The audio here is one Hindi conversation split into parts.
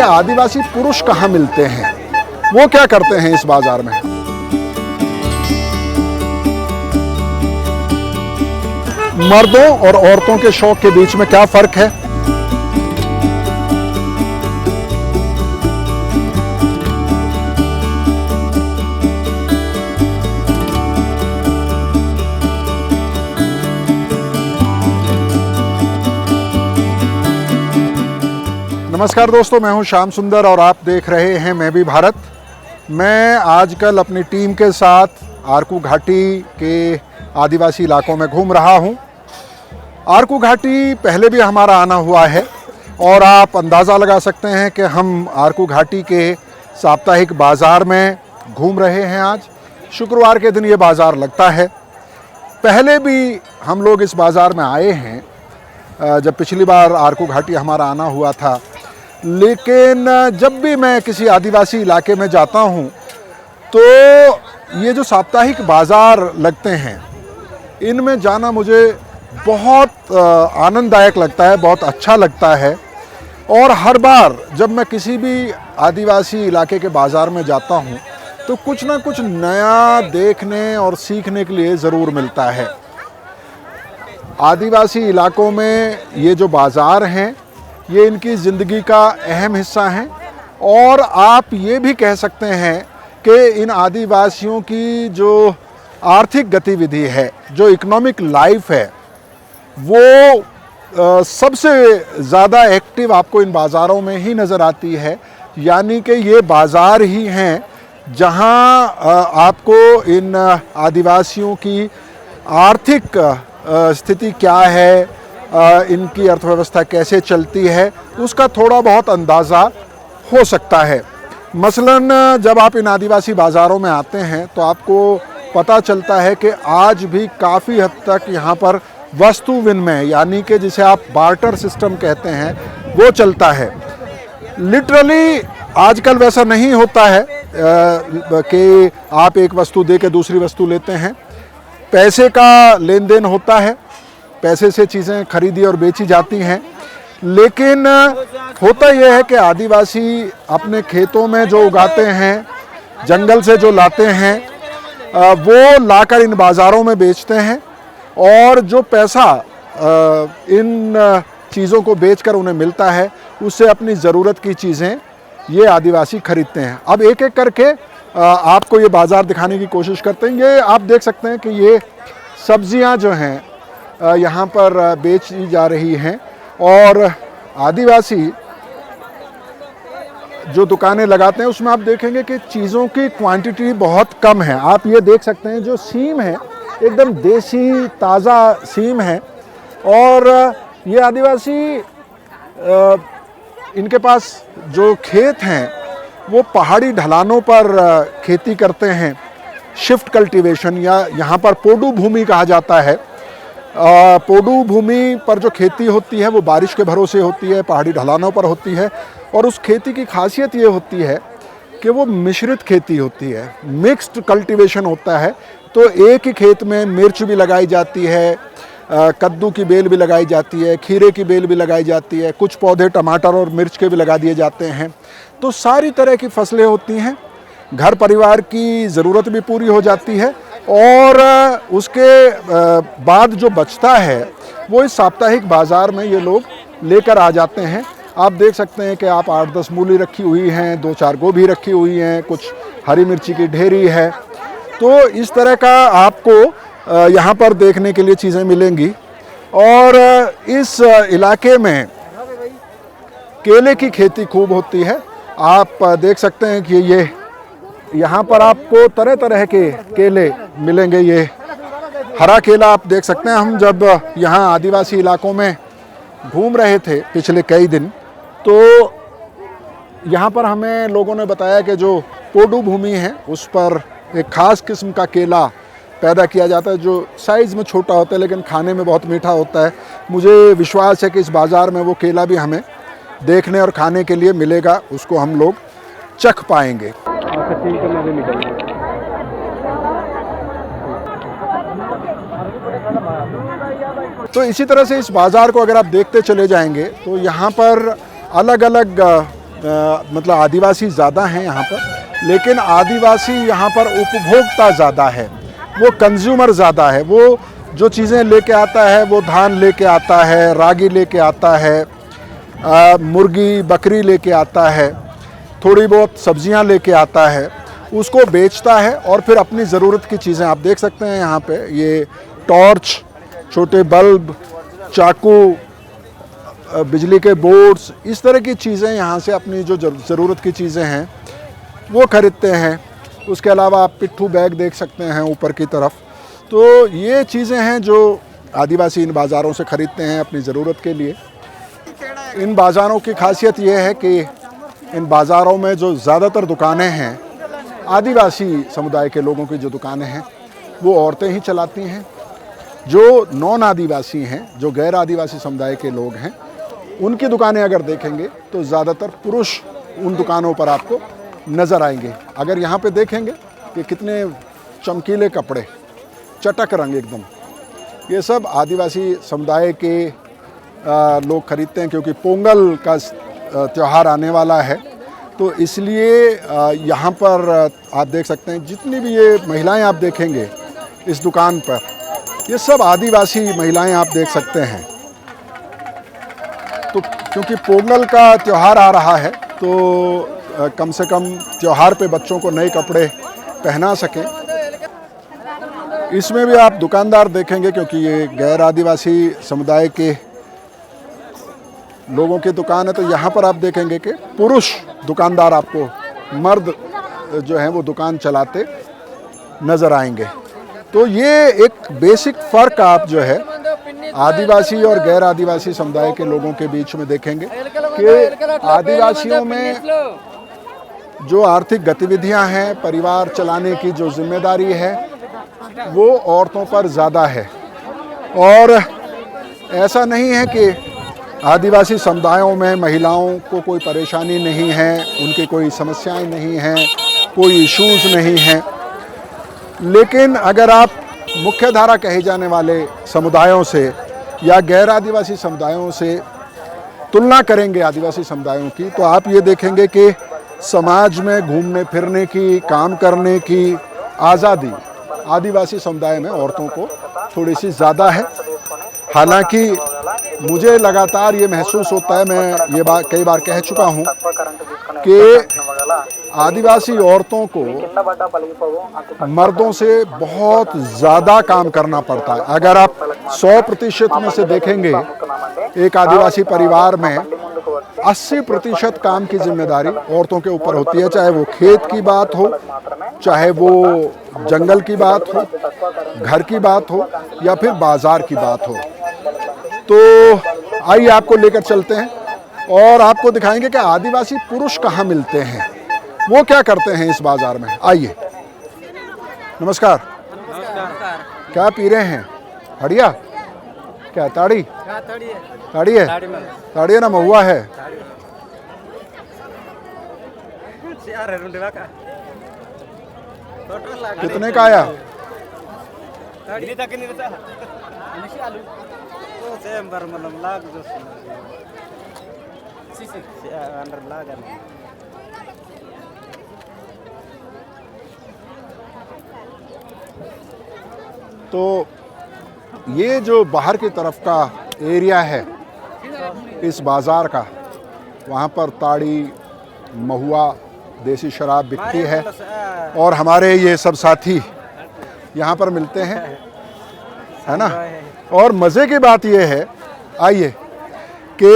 कि आदिवासी पुरुष कहाँ मिलते हैं, वो क्या करते हैं इस बाजार में। मर्दों और औरतों के शौक के बीच में क्या फर्क है। नमस्कार दोस्तों, मैं हूं श्याम सुंदर और आप देख रहे हैं मैं भी भारत। मैं आजकल अपनी टीम के साथ आरकू घाटी के आदिवासी इलाकों में घूम रहा हूं। आरकू घाटी पहले भी हमारा आना हुआ है और आप अंदाज़ा लगा सकते हैं कि हम आरकू घाटी के साप्ताहिक बाज़ार में घूम रहे हैं। आज शुक्रवार के दिन ये बाज़ार लगता है। पहले भी हम लोग इस बाज़ार में आए हैं, जब पिछली बार आरकू घाटी हमारा आना हुआ था। लेकिन जब भी मैं किसी आदिवासी इलाके में जाता हूँ तो ये जो साप्ताहिक बाज़ार लगते हैं इनमें जाना मुझे बहुत आनंददायक लगता है, बहुत अच्छा लगता है। और हर बार जब मैं किसी भी आदिवासी इलाके के बाज़ार में जाता हूँ तो कुछ ना कुछ नया देखने और सीखने के लिए ज़रूर मिलता है। आदिवासी इलाकों में ये जो बाज़ार हैं ये इनकी ज़िंदगी का अहम हिस्सा हैं और आप ये भी कह सकते हैं कि इन आदिवासियों की जो आर्थिक गतिविधि है, जो इकोनॉमिक लाइफ है, वो सबसे ज़्यादा एक्टिव आपको इन बाज़ारों में ही नज़र आती है। यानी कि ये बाज़ार ही हैं जहां आपको इन आदिवासियों की आर्थिक स्थिति क्या है, इनकी अर्थव्यवस्था कैसे चलती है, उसका थोड़ा बहुत अंदाज़ा हो सकता है। मसलन जब आप इन आदिवासी बाज़ारों में आते हैं तो आपको पता चलता है कि आज भी काफ़ी हद तक यहाँ पर वस्तु विनिमय, यानी कि जिसे आप बार्टर सिस्टम कहते हैं, वो चलता है। लिटरली आजकल वैसा नहीं होता है कि आप एक वस्तु दे के दूसरी वस्तु लेते हैं। पैसे का लेन देन होता है, पैसे से चीज़ें खरीदी और बेची जाती हैं। लेकिन होता यह है कि आदिवासी अपने खेतों में जो उगाते हैं, जंगल से जो लाते हैं, वो लाकर इन बाज़ारों में बेचते हैं और जो पैसा इन चीज़ों को बेचकर उन्हें मिलता है उससे अपनी ज़रूरत की चीज़ें ये आदिवासी खरीदते हैं। अब एक एक करके आपको ये बाज़ार दिखाने की कोशिश करते हैं। ये आप देख सकते हैं कि ये सब्जियां जो हैं यहाँ पर बेची जा रही हैं और आदिवासी जो दुकानें लगाते हैं उसमें आप देखेंगे कि चीज़ों की क्वांटिटी बहुत कम है। आप ये देख सकते हैं जो सीम है एकदम देसी ताज़ा सीम है और ये आदिवासी इनके पास जो खेत हैं वो पहाड़ी ढलानों पर खेती करते हैं। शिफ्ट कल्टीवेशन या यहाँ पर पोडू भूमि कहा जाता है। पोडू भूमि पर जो खेती होती है वो बारिश के भरोसे होती है, पहाड़ी ढलानों पर होती है और उस खेती की खासियत ये होती है कि वो मिश्रित खेती होती है, मिक्स्ड कल्टीवेशन होता है। तो एक ही खेत में मिर्च भी लगाई जाती है, कद्दू की बेल भी लगाई जाती है, खीरे की बेल भी लगाई जाती है, कुछ पौधे टमाटर और मिर्च के भी लगा दिए जाते हैं। तो सारी तरह की फसलें होती हैं, घर परिवार की ज़रूरत भी पूरी हो जाती है और उसके बाद जो बचता है वो इस साप्ताहिक बाज़ार में ये लोग लेकर आ जाते हैं। आप देख सकते हैं कि आप 8-10 मूली रखी हुई हैं, 2-4 गोभी रखी हुई हैं, कुछ हरी मिर्ची की ढेरी है। तो इस तरह का आपको यहाँ पर देखने के लिए चीज़ें मिलेंगी। और इस इलाके में केले की खेती खूब होती है। आप देख सकते हैं कि ये यहाँ पर आपको तरह तरह के केले मिलेंगे। ये हरा केला आप देख सकते हैं। हम जब यहाँ आदिवासी इलाकों में घूम रहे थे पिछले कई दिन तो यहाँ पर हमें लोगों ने बताया कि जो पोडू भूमि है उस पर एक ख़ास किस्म का केला पैदा किया जाता है जो साइज़ में छोटा होता है लेकिन खाने में बहुत मीठा होता है। मुझे विश्वास है कि इस बाज़ार में वो केला भी हमें देखने और खाने के लिए मिलेगा, उसको हम लोग चख पाएंगे। तो इसी तरह से इस बाज़ार को अगर आप देखते चले जाएंगे तो यहाँ पर अलग अलग मतलब आदिवासी ज़्यादा हैं यहाँ पर, लेकिन आदिवासी यहाँ पर उपभोक्ता ज़्यादा है, वो कंज्यूमर ज़्यादा है। वो जो चीज़ें लेके आता है वो धान लेके आता है, रागी लेके आता है, मुर्गी बकरी लेके आता है, थोड़ी बहुत सब्जियां लेके आता है, उसको बेचता है और फिर अपनी ज़रूरत की चीज़ें आप देख सकते हैं यहाँ पे, ये टॉर्च, छोटे बल्ब, चाकू, बिजली के बोर्ड्स, इस तरह की चीज़ें यहाँ से अपनी जो ज़रूरत की चीज़ें हैं वो ख़रीदते हैं। उसके अलावा आप पिट्ठू बैग देख सकते हैं ऊपर की तरफ। तो ये चीज़ें हैं जो आदिवासी इन बाज़ारों से ख़रीदते हैं अपनी ज़रूरत के लिए। इन बाज़ारों की खासियत ये है कि इन बाज़ारों में जो ज़्यादातर दुकानें हैं, आदिवासी समुदाय के लोगों की जो दुकानें हैं वो औरतें ही चलाती हैं। जो नॉन आदिवासी हैं, जो गैर आदिवासी समुदाय के लोग हैं, उनकी दुकानें अगर देखेंगे तो ज़्यादातर पुरुष उन दुकानों पर आपको नज़र आएंगे। अगर यहाँ पे देखेंगे कि कितने चमकीले कपड़े, चटक रंग एकदम, ये सब आदिवासी समुदाय के लोग खरीदते हैं, क्योंकि पोंगल का त्यौहार आने वाला है। तो इसलिए यहाँ पर आप देख सकते हैं जितनी भी ये महिलाएं आप देखेंगे इस दुकान पर, ये सब आदिवासी महिलाएं आप देख सकते हैं। तो क्योंकि पोंगल का त्यौहार आ रहा है तो कम से कम त्यौहार पे बच्चों को नए कपड़े पहना सकें। इसमें भी आप दुकानदार देखेंगे, क्योंकि ये गैर आदिवासी समुदाय के लोगों की दुकान है, तो यहाँ पर आप देखेंगे कि पुरुष दुकानदार आपको, मर्द जो हैं वो दुकान चलाते नज़र आएंगे। तो ये एक बेसिक फ़र्क आप जो है आदिवासी और गैर आदिवासी समुदाय के लोगों के बीच में देखेंगे कि आदिवासियों में जो आर्थिक गतिविधियां हैं, परिवार चलाने की जो जिम्मेदारी है, वो औरतों पर ज़्यादा है। और ऐसा नहीं है कि आदिवासी समुदायों में महिलाओं को कोई परेशानी नहीं है, उनकी कोई समस्याएं नहीं हैं, कोई इश्यूज़ नहीं हैं। लेकिन अगर आप मुख्यधारा कहे जाने वाले समुदायों से या गैर आदिवासी समुदायों से तुलना करेंगे आदिवासी समुदायों की, तो आप ये देखेंगे कि समाज में घूमने फिरने की, काम करने की आज़ादी आदिवासी समुदाय में औरतों को थोड़ी सी ज़्यादा है। हालांकि मुझे लगातार ये महसूस होता है, मैं ये बात कई बार कह चुका हूँ कि आदिवासी औरतों को मर्दों से बहुत ज़्यादा काम करना पड़ता है। अगर आप 100% में से देखेंगे एक आदिवासी परिवार में 80% काम की जिम्मेदारी औरतों के ऊपर होती है, चाहे वो खेत की बात हो, चाहे वो जंगल की बात हो, घर की बात हो या फिर बाज़ार की बात हो। तो आइए आपको लेकर चलते हैं और आपको दिखाएंगे कि आदिवासी पुरुष कहाँ मिलते हैं, वो क्या करते हैं इस बाज़ार में। आइए। नमस्कार। क्या पी रहे हैं? हड़िया? क्या ताड़ी? ताड़ी है? ताड़ी है ना, महुआ है? कितने का आया? तो ये जो बाहर की तरफ का एरिया है इस बाज़ार का, वहाँ पर ताड़ी, महुआ, देसी शराब बिकती है और हमारे ये सब साथी यहाँ पर मिलते हैं, है ना। और मज़े की बात ये है, आइए, कि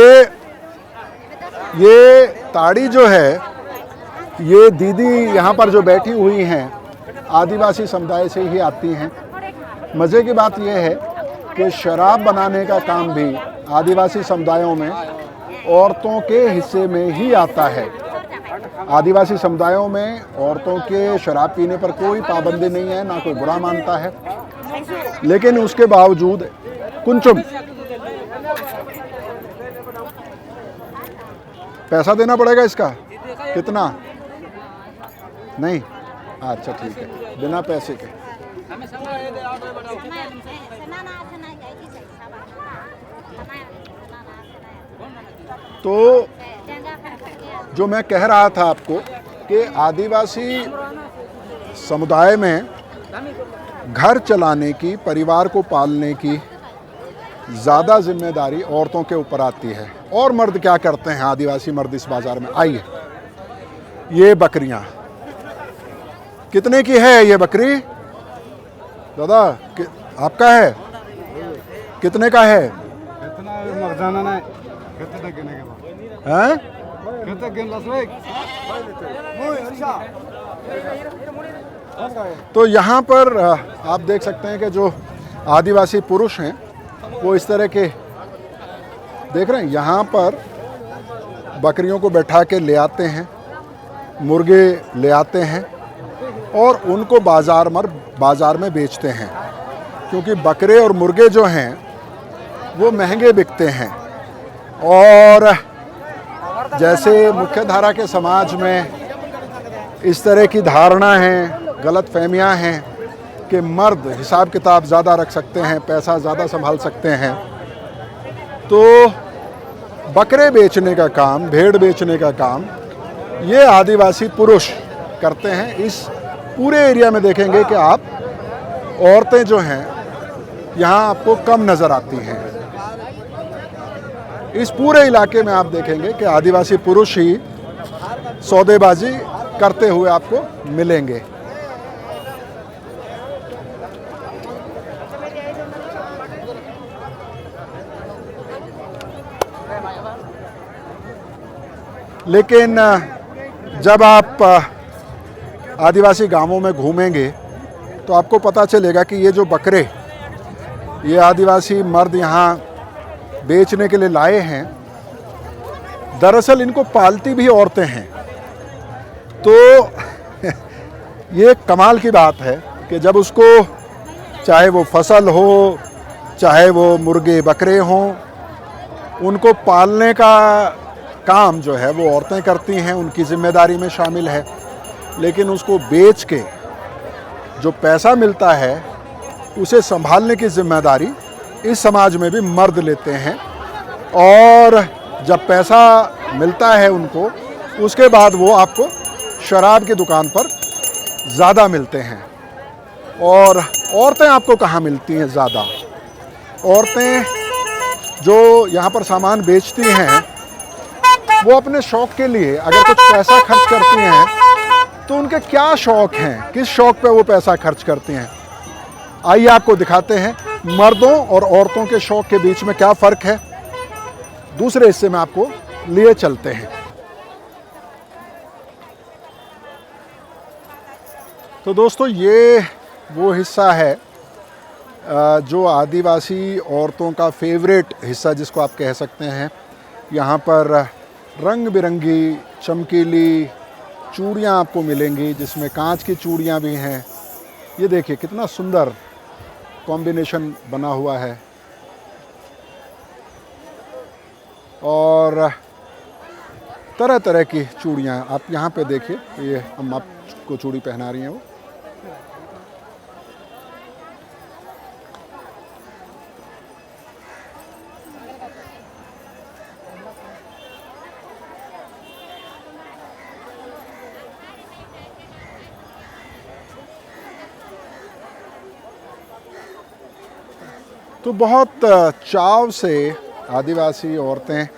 ये ताड़ी जो है, ये दीदी यहाँ पर जो बैठी हुई हैं आदिवासी समुदाय से ही आती हैं। मज़े की बात यह है कि शराब बनाने का काम भी आदिवासी समुदायों में औरतों के हिस्से में ही आता है। आदिवासी समुदायों में औरतों के शराब पीने पर कोई पाबंदी नहीं है, ना कोई बुरा मानता है, लेकिन उसके बावजूद कुंचुम पैसा देना पड़ेगा इसका। कितना? नहीं, अच्छा ठीक है, बिना पैसे के। तो जो मैं कह रहा था आपको कि आदिवासी समुदाय में घर चलाने की, परिवार को पालने की ज़्यादा जिम्मेदारी औरतों के ऊपर आती है। और मर्द क्या करते हैं आदिवासी मर्द इस बाज़ार में? आइए, ये बकरियां कितने की है ये बकरी? दादा आपका है? कितने का है? हैं? तो यहाँ पर आप देख सकते हैं कि जो आदिवासी पुरुष हैं वो इस तरह के देख रहे हैं, यहाँ पर बकरियों को बैठा के ले आते हैं, मुर्गे ले आते हैं और उनको बाज़ार में बेचते हैं, क्योंकि बकरे और मुर्गे जो हैं वो महंगे बिकते हैं। और जैसे मुख्यधारा के समाज में इस तरह की धारणा है, गलत फहमियाँ हैं कि मर्द हिसाब किताब ज़्यादा रख सकते हैं, पैसा ज़्यादा संभाल सकते हैं, तो बकरे बेचने का काम, भेड़ बेचने का काम ये आदिवासी पुरुष करते हैं। इस पूरे एरिया में देखेंगे कि आप औरतें जो हैं यहाँ आपको कम नज़र आती हैं। इस पूरे इलाके में आप देखेंगे कि आदिवासी पुरुष ही सौदेबाजी करते हुए आपको मिलेंगे। लेकिन जब आप आदिवासी गांवों में घूमेंगे तो आपको पता चलेगा कि ये जो बकरे ये आदिवासी मर्द यहाँ बेचने के लिए लाए हैं, दरअसल इनको पालती भी औरतें हैं। तो ये कमाल की बात है कि जब उसको, चाहे वो फसल हो, चाहे वो मुर्गे बकरे हों, उनको पालने का काम जो है वो औरतें करती हैं, उनकी जिम्मेदारी में शामिल है। लेकिन उसको बेच के जो पैसा मिलता है उसे संभालने की जिम्मेदारी इस समाज में भी मर्द लेते हैं। और जब पैसा मिलता है उनको, उसके बाद वो आपको शराब की दुकान पर ज़्यादा मिलते हैं। और औरतें आपको कहाँ मिलती हैं ज़्यादा? औरतें जो यहाँ पर सामान बेचती हैं वो अपने शौक़ के लिए अगर कुछ पैसा खर्च करती हैं तो उनके क्या शौक़ हैं, किस शौक़ पे वो पैसा खर्च करती हैं। आइए आपको दिखाते हैं मर्दों और औरतों के शौक़ के बीच में क्या फ़र्क है। दूसरे हिस्से में आपको लिए चलते हैं। तो दोस्तों ये वो हिस्सा है जो आदिवासी औरतों का फेवरेट हिस्सा जिसको आप कह सकते हैं। यहाँ पर रंग बिरंगी चमकीली चूड़ियाँ आपको मिलेंगी, जिसमें कांच की चूड़ियाँ भी हैं। ये देखिए कितना सुंदर कॉम्बिनेशन बना हुआ है। और तरह तरह की चूड़ियाँ आप यहाँ पे देखिए, ये हम आपको चूड़ी पहना रही हैं वो। तो बहुत चाव से आदिवासी औरतें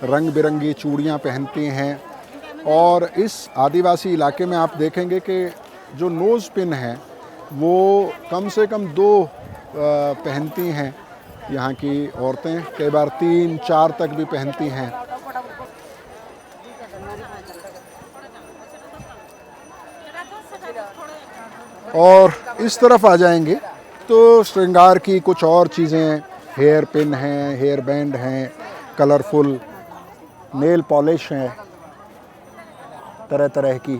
रंग बिरंगी चूड़ियाँ पहनती हैं। और इस आदिवासी इलाके में आप देखेंगे कि जो नोज़ पिन है वो कम से कम 2 पहनती हैं यहाँ की औरतें, कई बार 3-4 तक भी पहनती हैं। और इस तरफ आ जाएंगे तो श्रृंगार की कुछ और चीज़ें, हेयर पिन हैं, हेयर बैंड हैं, कलरफुल नेल पॉलिश हैं तरह तरह की,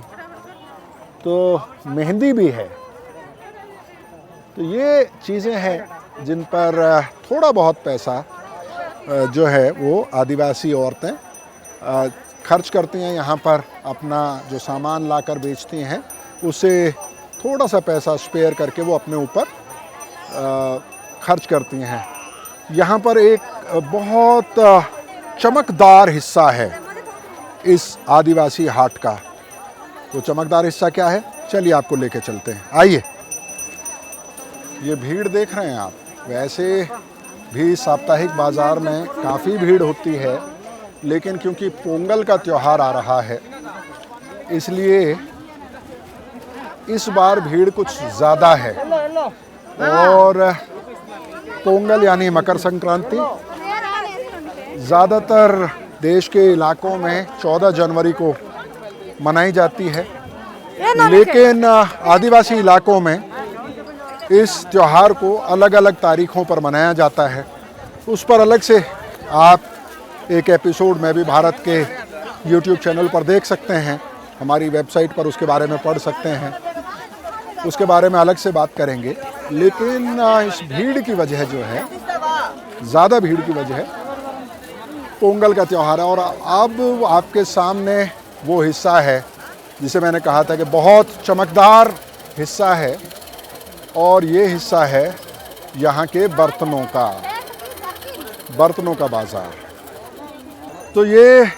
तो मेहंदी भी है। तो ये चीज़ें हैं जिन पर थोड़ा बहुत पैसा जो है वो आदिवासी औरतें खर्च करती हैं। यहाँ पर अपना जो सामान लाकर बेचती हैं उससे थोड़ा सा पैसा स्पेयर करके वो अपने ऊपर खर्च करती हैं। यहाँ पर एक बहुत चमकदार हिस्सा है इस आदिवासी हाट का। वो चमकदार हिस्सा क्या है, चलिए आपको लेके चलते हैं, आइए। ये भीड़ देख रहे हैं आप, वैसे भी साप्ताहिक बाज़ार में काफ़ी भीड़ होती है, लेकिन क्योंकि पोंगल का त्यौहार आ रहा है इसलिए इस बार भीड़ कुछ ज़्यादा है। और पोंगल यानी मकर संक्रांति ज़्यादातर देश के इलाकों में 14 जनवरी को मनाई जाती है, लेकिन आदिवासी इलाकों में इस त्यौहार को अलग अलग तारीखों पर मनाया जाता है। उस पर अलग से आप एक एपिसोड में भी भारत के YouTube चैनल पर देख सकते हैं, हमारी वेबसाइट पर उसके बारे में पढ़ सकते हैं, उसके बारे में अलग से बात करेंगे। लेकिन इस भीड़ की वजह जो है, ज़्यादा भीड़ की वजह पोंगल का त्यौहार है। और अब आपके सामने वो हिस्सा है जिसे मैंने कहा था कि बहुत चमकदार हिस्सा है, और ये हिस्सा है यहाँ के बर्तनों का बाज़ार। तो ये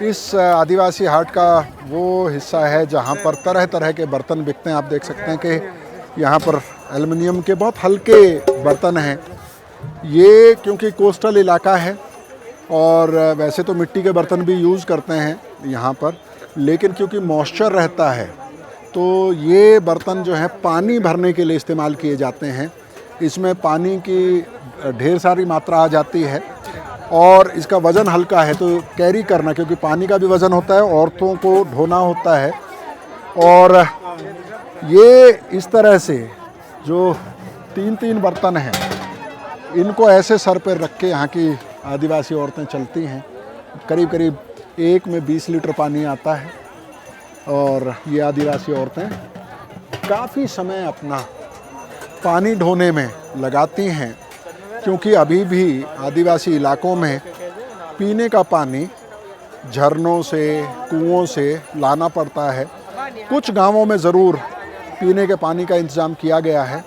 इस आदिवासी हाट का वो हिस्सा है जहाँ पर तरह तरह के बर्तन बिकते हैं। आप देख सकते हैं कि यहाँ पर एल्युमिनियम के बहुत हल्के बर्तन हैं। ये क्योंकि कोस्टल इलाका है और वैसे तो मिट्टी के बर्तन भी यूज़ करते हैं यहाँ पर, लेकिन क्योंकि मॉइस्चर रहता है तो ये बर्तन जो है पानी भरने के लिए इस्तेमाल किए जाते हैं। इसमें पानी की ढेर सारी मात्रा आ जाती है और इसका वज़न हल्का है, तो कैरी करना, क्योंकि पानी का भी वज़न होता है, औरतों को ढोना होता है। और ये इस तरह से जो 3-3 बर्तन हैं, इनको ऐसे सर पर रख के यहाँ की आदिवासी औरतें चलती हैं। करीब करीब एक में 20 लीटर पानी आता है और ये आदिवासी औरतें काफ़ी समय अपना पानी ढोने में लगाती हैं, क्योंकि अभी भी आदिवासी इलाकों में पीने का पानी झरनों से, कुओं से लाना पड़ता है। कुछ गांवों में ज़रूर पीने के पानी का इंतज़ाम किया गया है,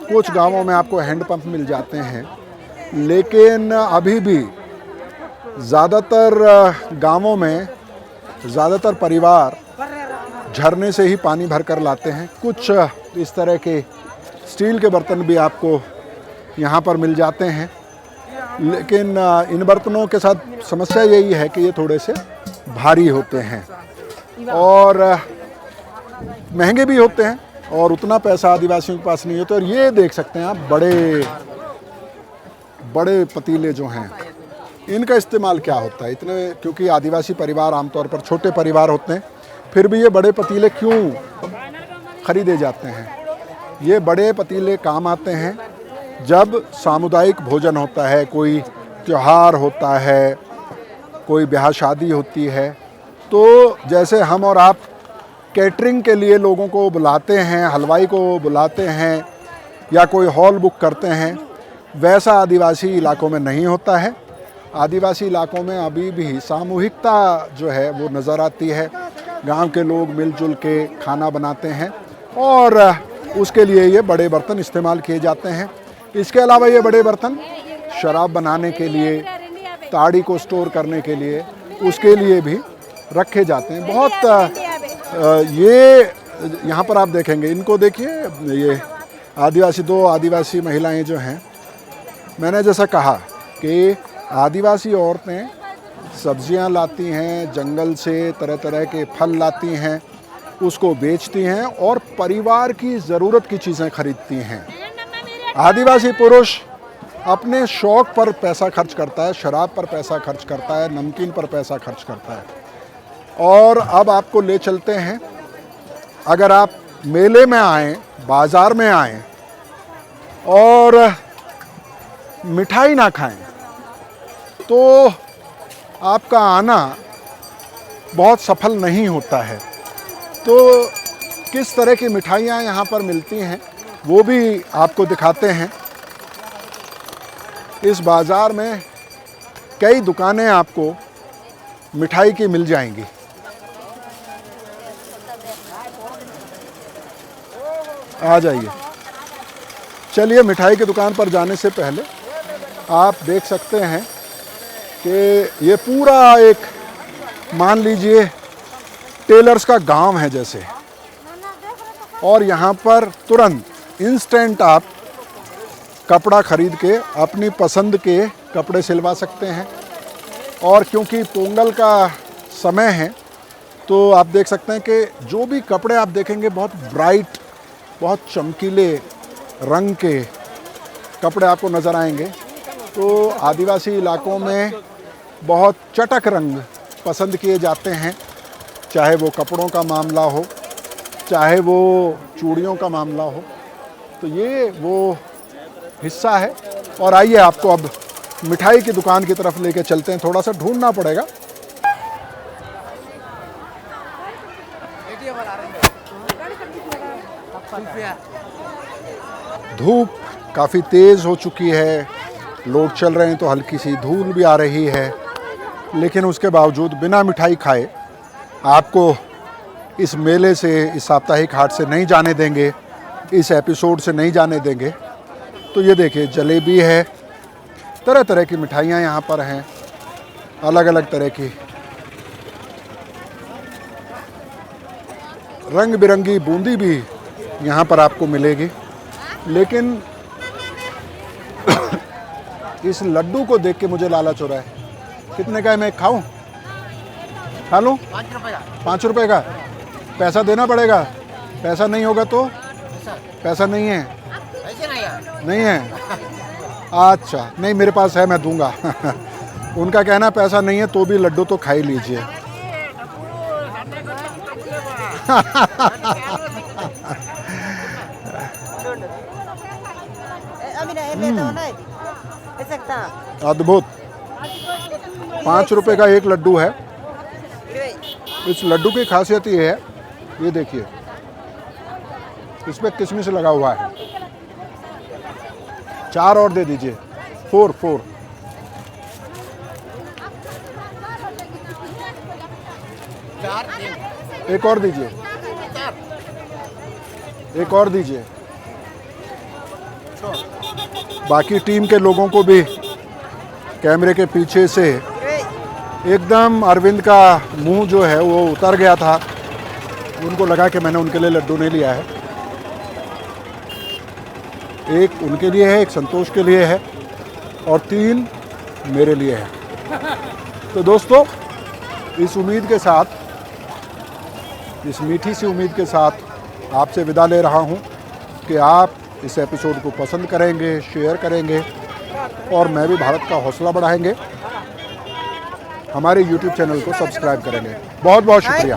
कुछ गांवों में आपको हैंडपंप मिल जाते हैं, लेकिन अभी भी ज़्यादातर गांवों में ज़्यादातर परिवार झरने से ही पानी भर कर लाते हैं। कुछ इस तरह के स्टील के बर्तन भी आपको यहाँ पर मिल जाते हैं, लेकिन इन बर्तनों के साथ समस्या यही है कि ये थोड़े से भारी होते हैं और महंगे भी होते हैं, और उतना पैसा आदिवासियों के पास नहीं होता। और ये देख सकते हैं आप, बड़े बड़े पतीले जो हैं, इनका इस्तेमाल क्या होता है इतने, क्योंकि आदिवासी परिवार आमतौर पर छोटे परिवार होते हैं, फिर भी ये बड़े पतीले क्यों खरीदे जाते हैं? ये बड़े पतीले काम आते हैं जब सामुदायिक भोजन होता है, कोई त्यौहार होता है, कोई ब्याह शादी होती है, तो जैसे हम और आप कैटरिंग के लिए लोगों को बुलाते हैं, हलवाई को बुलाते हैं या कोई हॉल बुक करते हैं, वैसा आदिवासी इलाकों में नहीं होता है। आदिवासी इलाकों में अभी भी सामूहिकता जो है वो नज़र आती है। गांव के लोग मिलजुल के खाना बनाते हैं और उसके लिए ये बड़े बर्तन इस्तेमाल किए जाते हैं। इसके अलावा ये बड़े बर्तन शराब बनाने के लिए, ताड़ी को स्टोर करने के लिए, उसके लिए भी रखे जाते हैं। बहुत ये यहाँ पर आप देखेंगे, इनको देखिए, ये दो आदिवासी महिलाएं जो हैं, मैंने जैसा कहा कि आदिवासी औरतें सब्जियां लाती हैं, जंगल से तरह तरह के फल लाती हैं, उसको बेचती हैं और परिवार की ज़रूरत की चीज़ें खरीदती हैं। आदिवासी पुरुष अपने शौक़ पर पैसा खर्च करता है, शराब पर पैसा खर्च करता है, नमकीन पर पैसा खर्च करता है। और अब आपको ले चलते हैं, अगर आप मेले में आएँ, बाज़ार में आएँ और मिठाई ना खाएं तो आपका आना बहुत सफल नहीं होता है। तो किस तरह की मिठाइयाँ यहाँ पर मिलती हैं वो भी आपको दिखाते हैं। इस बाज़ार में कई दुकानें आपको मिठाई की मिल जाएंगी। आ जाइए, चलिए। मिठाई की दुकान पर जाने से पहले आप देख सकते हैं कि ये पूरा एक मान लीजिए टेलर्स का गांव है जैसे, और यहाँ पर तुरंत इंस्टेंट आप कपड़ा खरीद के अपनी पसंद के कपड़े सिलवा सकते हैं। और क्योंकि पोंगल का समय है तो आप देख सकते हैं कि जो भी कपड़े आप देखेंगे बहुत ब्राइट, बहुत चमकीले रंग के कपड़े आपको नज़र आएंगे। तो आदिवासी इलाकों में बहुत चटक रंग पसंद किए जाते हैं, चाहे वो कपड़ों का मामला हो, चाहे वो चूड़ियों का मामला हो। तो ये वो हिस्सा है। और आइए आपको अब मिठाई की दुकान की तरफ लेके चलते हैं, थोड़ा सा ढूंढना पड़ेगा। धूप काफ़ी तेज़ हो चुकी है, लोग चल रहे हैं तो हल्की सी धूल भी आ रही है, लेकिन उसके बावजूद बिना मिठाई खाए आपको इस मेले से, इस साप्ताहिक हाट से नहीं जाने देंगे, इस एपिसोड से नहीं जाने देंगे। तो ये देखिए जलेबी है, तरह तरह की मिठाइयाँ यहाँ पर हैं, अलग अलग तरह की रंग बिरंगी बूंदी भी यहाँ पर आपको मिलेगी। लेकिन इस लड्डू को देख के मुझे लालच हो रहा है। कितने का है, मैं खाऊं? खा लूं? 5 रुपये का। 5 रुपये का। पैसा देना पड़ेगा? पैसा नहीं होगा तो? पैसा नहीं है? ऐसे नहीं है। नहीं है? अच्छा, नहीं मेरे पास है, मैं दूंगा। उनका कहना पैसा नहीं है तो भी लड्डू तो खा ही लीजिए। अद्भुत। 5 रुपए का एक लड्डू है। इस लड्डू की खासियत ये है, ये देखिए इस पे किशमिश लगा हुआ है। 4 और दे दीजिए, 4। एक और दीजिए, एक और दीजिए। बाकी टीम के लोगों को भी कैमरे के पीछे से एकदम अरविंद का मुंह जो है वो उतर गया था, उनको लगा कि मैंने उनके लिए लड्डू नहीं लिया है। एक उनके लिए है, एक संतोष के लिए है और 3 मेरे लिए है। तो दोस्तों इस उम्मीद के साथ, इस मीठी सी उम्मीद के साथ आपसे विदा ले रहा हूँ कि आप इस एपिसोड को पसंद करेंगे, शेयर करेंगे और मैं भी भारत का हौसला बढ़ाएंगे। हमारे YouTube चैनल को सब्सक्राइब करेंगे। बहुत बहुत शुक्रिया।